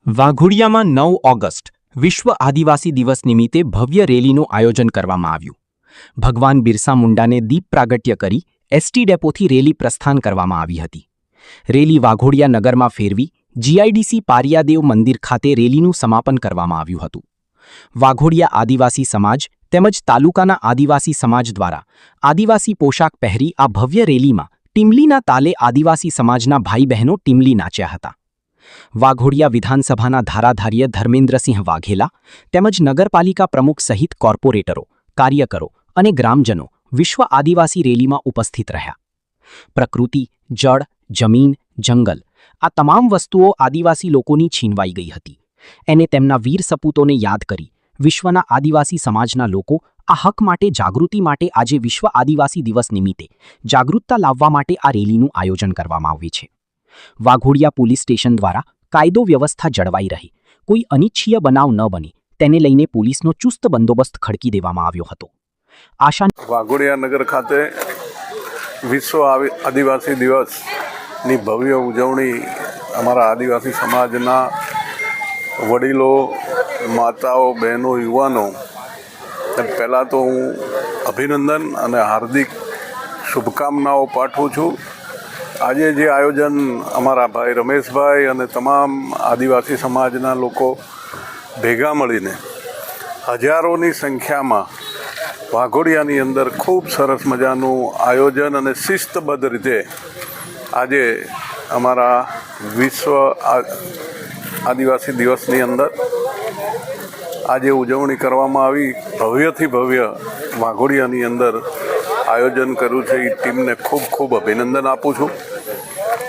વાઘોડિયામાં 9 August વિશ્વ આદિવાસી દિવસ નિમિત્તે ભવ્ય રેલીનું આયોજન કરવામાં આવ્યું. ભગવાન બિરસા મુંડાને દીપ પ્રાગટ્ય કરી એસટી ડેપોથી રેલી પ્રસ્થાન કરવામાં આવી હતી. રેલી વાઘોડિયા નગરમાં ફેરવી જીઆઈડીસી પારિયાદેવ મંદિર ખાતે રેલીનું સમાપન કરવામાં આવ્યું હતું. વાઘોડિયા આદિવાસી સમાજ તેમજ તાલુકાના આદિવાસી સમાજ દ્વારા આદિવાસી પોશાક પહેરી આ ભવ્ય રેલીમાં ટીમલીના તાલે આદિવાસી સમાજના ભાઈ બહેનો ટીમલી નાચ્યા હતા. વાઘોડિયા વિધાનસભાના ધારાધાર્ય ધર્મેન્દ્રસિંહ વાઘેલા તેમજ નગરપાલિકા પ્રમુખ સહિત કોર્પોરેટરો, કાર્યકરો અને ગ્રામજનો વિશ્વ આદિવાસી રેલીમાં ઉપસ્થિત રહ્યા. પ્રકૃતિ, જળ, જમીન, જંગલ આ તમામ વસ્તુઓ આદિવાસી લોકોની છીનવાઈ ગઈ હતી. એને તેમના વીર સપૂતોને યાદ કરી વિશ્વના આદિવાસી સમાજના લોકો આ હક માટે જાગૃતિ માટે આજે વિશ્વ આદિવાસી દિવસ નિમિત્તે જાગૃતતા લાવવા માટે આ રેલીનું આયોજન કરવામાં આવ્યું છે. વાઘોડિયા પોલીસ સ્ટેશન દ્વારા કાયદો વ્યવસ્થા જળવાઈ રહે, કોઈ અનિચ્છનીય બનાવ ન બને તેને લઈને પોલીસનો ચુસ્ત બંદોબસ્ત ખડકી દેવામાં આવ્યો હતો. વાઘોડિયા નગર ખાતે વિશ્વ આદિવાસી દિવસની ભવ્ય ઉજવણી અમારા આદિવાસી સમાજના વડીલો, માતાઓ, બહેનો, યુવાનો પહેલાં તો હું અભિનંદન અને હાર્દિક શુભકામનાઓ પાઠવું છું. આજે જે આયોજન અમારા ભાઈ રમેશભાઈ અને તમામ આદિવાસી સમાજના લોકો ભેગા મળીને હજારોની સંખ્યામાં વાઘોડિયાની અંદર ખૂબ સરસ મજાનું આયોજન અને શિસ્તબદ્ધ રીતે આજે અમારા વિશ્વ આદિવાસી દિવસની અંદર આજે ઉજવણી કરવામાં આવી. ભવ્યથી ભવ્ય વાઘોડિયાની અંદર આયોજન કર્યું છે. એ ટીમને ખૂબ ખૂબ અભિનંદન આપું છું.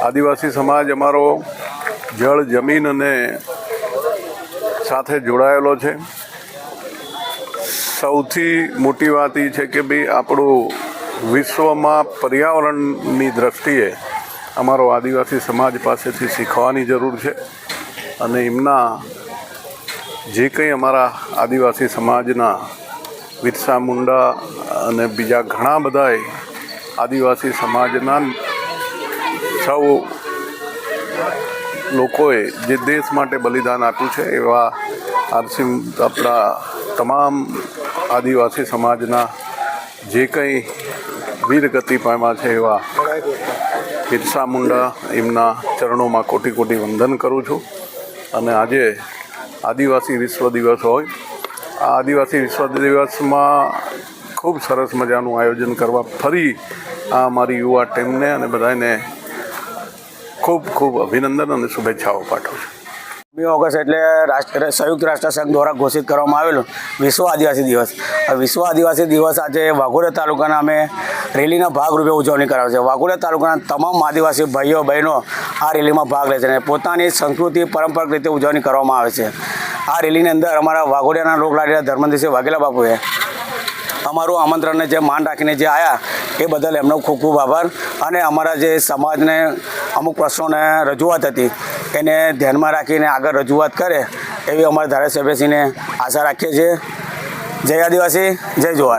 આદિવાસી સમાજ અમારો જળ, જમીન અને સાથે જોડાયેલો છે. સૌથી મોટી વાત એ છે કે ભાઈ આપણું વિશ્વમાં પર્યાવરણની દૃષ્ટિએ અમારો આદિવાસી સમાજ પાસેથી શીખવાની જરૂર છે. અને એમના જે કંઈ અમારા આદિવાસી સમાજના બિરસા મુંડા અને બીજા ઘણા બધાએ આદિવાસી સમાજના સૌ લોકોએ જે દેશ માટે બલિદાન આપ્યું છે એવા આપણા તમામ આદિવાસી સમાજના જે કંઈ વીરગતિ પામ્યા છે એવા બિરસા મુંડા એમના ચરણોમાં કોટી કોટી વંદન કરું છું. અને આજે આદિવાસી વિશ્વ દિવસ હોય, આ આદિવાસી વિશ્વ દિવસમાં ખૂબ સરસ મજાનું આયોજન કરવા ફરી આ અમારી યુવા ટીમને અને બધાને ખૂબ ખૂબ અભિનંદન અને શુભેચ્છાઓ પાઠવું છું. 9 ઓગસ્ટ એટલે સંયુક્ત રાષ્ટ્ર સંઘ દ્વારા ઘોષિત કરવામાં આવેલો વિશ્વ આદિવાસી દિવસ. વિશ્વ આદિવાસી દિવસ આજે વાઘોડિયા તાલુકાના અમે રેલીના ભાગરૂપે ઉજવણી કરાવે છે. વાઘોડિયા તાલુકાના તમામ આદિવાસી ભાઈઓ બહેનો આ રેલીમાં ભાગ લે છે અને પોતાની સંસ્કૃતિ પરંપરાગત રીતે ઉજવણી કરવામાં આવે છે. આ રેલીની અંદર અમારા વાઘોડિયાના લોકલાડીલા ધર્મેન્દ્રસિંહ વાઘેલા બાપુએ અમારું આમંત્રણને જે માન રાખીને જે આવ્યા એ બદલ એમનો ખૂબ ખૂબ આભાર. અને અમારા જે સમાજને અમુક પ્રશ્નોને રજૂઆત હતી એને ધ્યાનમાં રાખીને આગળ રજૂઆત કરે એવી અમારા ધારાસભ્યશ્રીને આશા રાખીએ છીએ. જય આદિવાસી, જય જોહાર.